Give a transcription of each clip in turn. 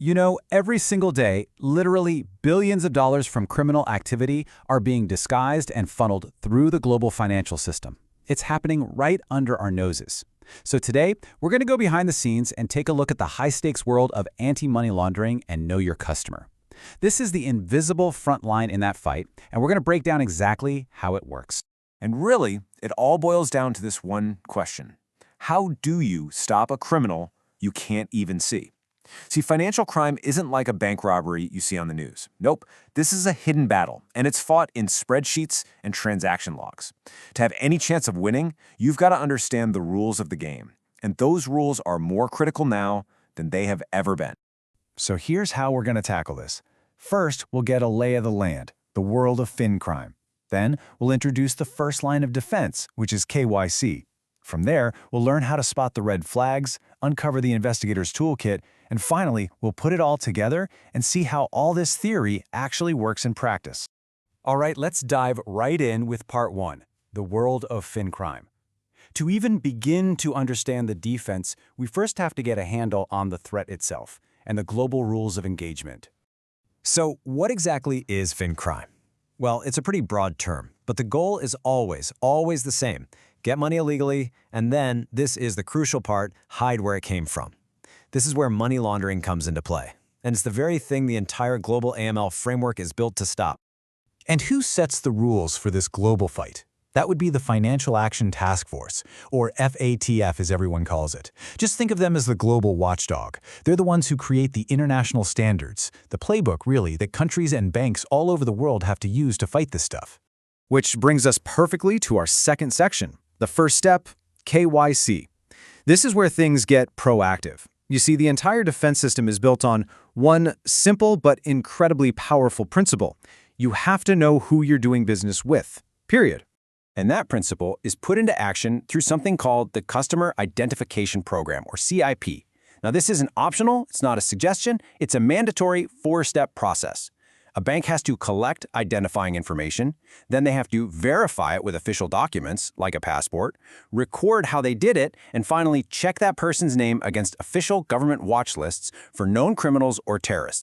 You know, every single day, literally billions of dollars from criminal activity are being disguised and funneled through the global financial system. It's happening right under our noses. So today, we're going to go behind the scenes and take a look at the high-stakes world of anti-money laundering and know your customer. This is the invisible front line in that fight, and we're going to break down exactly how it works. And really, it all boils down to this one question. How do you stop a criminal you can't even see? See, financial crime isn't like a bank robbery you see on the news. Nope, this is a hidden battle, and it's fought in spreadsheets and transaction logs. To have any chance of winning, you've got to understand the rules of the game, and those rules are more critical now than they have ever been. So here's how we're going to tackle this. First, we'll get a lay of the land, the world of fin crime. Then, we'll introduce the first line of defense, which is KYC. From there, we'll learn how to spot the red flags, uncover the investigator's toolkit, and finally, we'll put it all together and see how all this theory actually works in practice. All right, let's dive right in with part one, the world of fin crime. To even begin to understand the defense, we first have to get a handle on the threat itself and the global rules of engagement. So what exactly is fin crime? Well, it's a pretty broad term, but the goal is always the same. Get money illegally, and then, this is the crucial part, hide where it came from. This is where money laundering comes into play. And it's the very thing the entire global AML framework is built to stop. And who sets the rules for this global fight? That would be the Financial Action Task Force, or FATF as everyone calls it. Just think of them as the global watchdog. They're the ones who create the international standards, the playbook, really, that countries and banks all over the world have to use to fight this stuff. Which brings us perfectly to our second section. The first step, KYC. This is where things get proactive. You see, the entire defense system is built on one simple but incredibly powerful principle. You have to know who you're doing business with, period. And that principle is put into action through something called the Customer Identification Program, or CIP. Now, this isn't optional, it's not a suggestion, it's a mandatory four-step process. A bank has to collect identifying information, then they have to verify it with official documents, like a passport, record how they did it, and finally check that person's name against official government watch lists for known criminals or terrorists.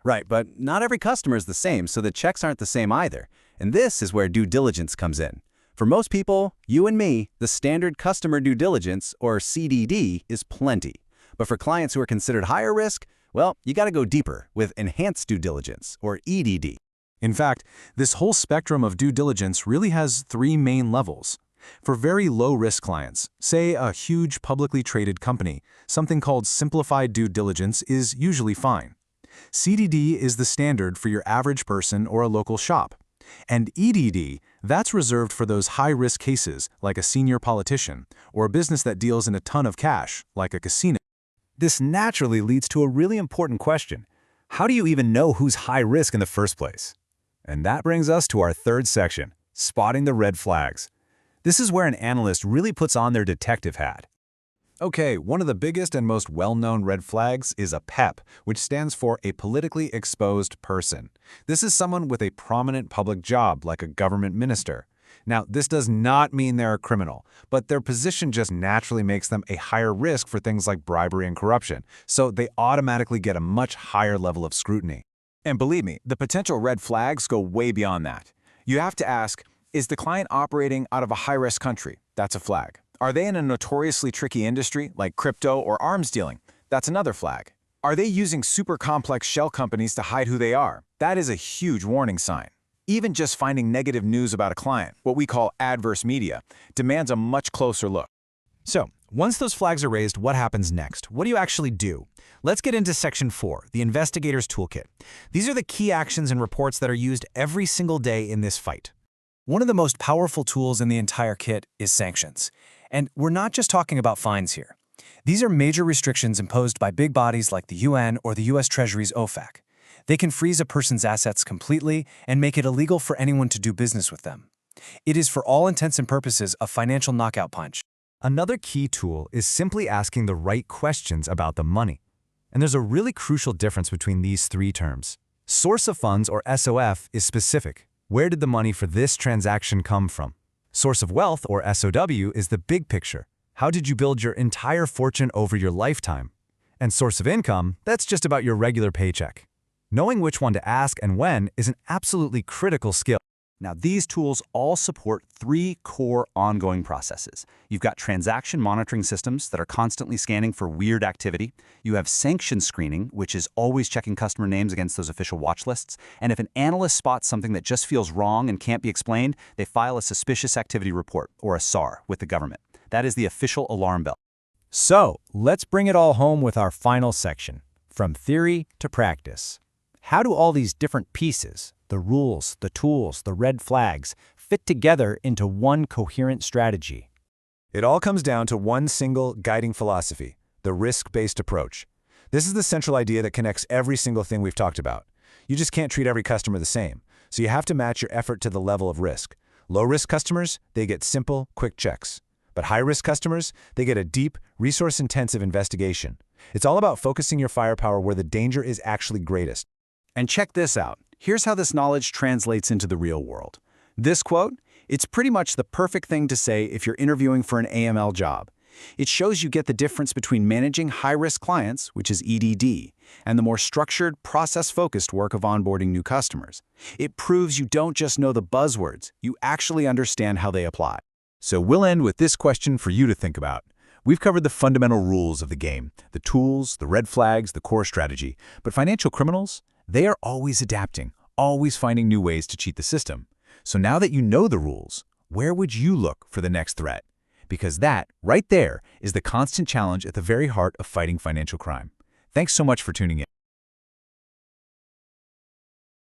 Right, but not every customer is the same, so the checks aren't the same either. And this is where due diligence comes in. For most people, you and me, the standard customer due diligence, or CDD, is plenty. But for clients who are considered higher risk, well, you got to go deeper with enhanced due diligence, or EDD. In fact, this whole spectrum of due diligence really has three main levels. For very low-risk clients, say a huge publicly traded company, something called simplified due diligence is usually fine. CDD is the standard for your average person or a local shop. And EDD, that's reserved for those high-risk cases, like a senior politician, or a business that deals in a ton of cash, like a casino. This naturally leads to a really important question. How do you even know who's high risk in the first place? And that brings us to our third section, spotting the red flags. This is where an analyst really puts on their detective hat. Okay, one of the biggest and most well-known red flags is a PEP, which stands for a politically exposed person. This is someone with a prominent public job, like a government minister. Now, this does not mean they're a criminal, but their position just naturally makes them a higher risk for things like bribery and corruption, so they automatically get a much higher level of scrutiny. And believe me, the potential red flags go way beyond that. You have to ask, is the client operating out of a high-risk country? That's a flag. Are they in a notoriously tricky industry, like crypto or arms dealing? That's another flag. Are they using super complex shell companies to hide who they are? That is a huge warning sign. Even just finding negative news about a client, what we call adverse media, demands a much closer look. So, once those flags are raised, what happens next? What do you actually do? Let's get into Section 4, the Investigator's Toolkit. These are the key actions and reports that are used every single day in this fight. One of the most powerful tools in the entire kit is sanctions. And we're not just talking about fines here. These are major restrictions imposed by big bodies like the UN or the US Treasury's OFAC. They can freeze a person's assets completely and make it illegal for anyone to do business with them. It is for all intents and purposes a financial knockout punch. Another key tool is simply asking the right questions about the money. And there's a really crucial difference between these three terms. Source of funds, or SOF, is specific. Where did the money for this transaction come from? Source of wealth, or SOW, is the big picture. How did you build your entire fortune over your lifetime? And source of income, that's just about your regular paycheck. Knowing which one to ask and when is an absolutely critical skill. Now, these tools all support 3 core ongoing processes. You've got transaction monitoring systems that are constantly scanning for weird activity. You have sanction screening, which is always checking customer names against those official watch lists. And if an analyst spots something that just feels wrong and can't be explained, they file a suspicious activity report, or a SAR, with the government. That is the official alarm bell. So, let's bring it all home with our final section, from theory to practice. How do all these different pieces, the rules, the tools, the red flags, fit together into one coherent strategy? It all comes down to one single guiding philosophy, the risk-based approach. This is the central idea that connects every single thing we've talked about. You just can't treat every customer the same, so you have to match your effort to the level of risk. Low-risk customers, they get simple, quick checks. But high-risk customers, they get a deep, resource-intensive investigation. It's all about focusing your firepower where the danger is actually greatest. And check this out. Here's how this knowledge translates into the real world. This quote, it's pretty much the perfect thing to say if you're interviewing for an AML job. It shows you get the difference between managing high-risk clients, which is EDD, and the more structured, process-focused work of onboarding new customers. It proves you don't just know the buzzwords, you actually understand how they apply. So we'll end with this question for you to think about. We've covered the fundamental rules of the game, the tools, the red flags, the core strategy. But financial criminals, they are always adapting, always finding new ways to cheat the system. So now that you know the rules, where would you look for the next threat? Because that, right there, is the constant challenge at the very heart of fighting financial crime. Thanks so much for tuning in.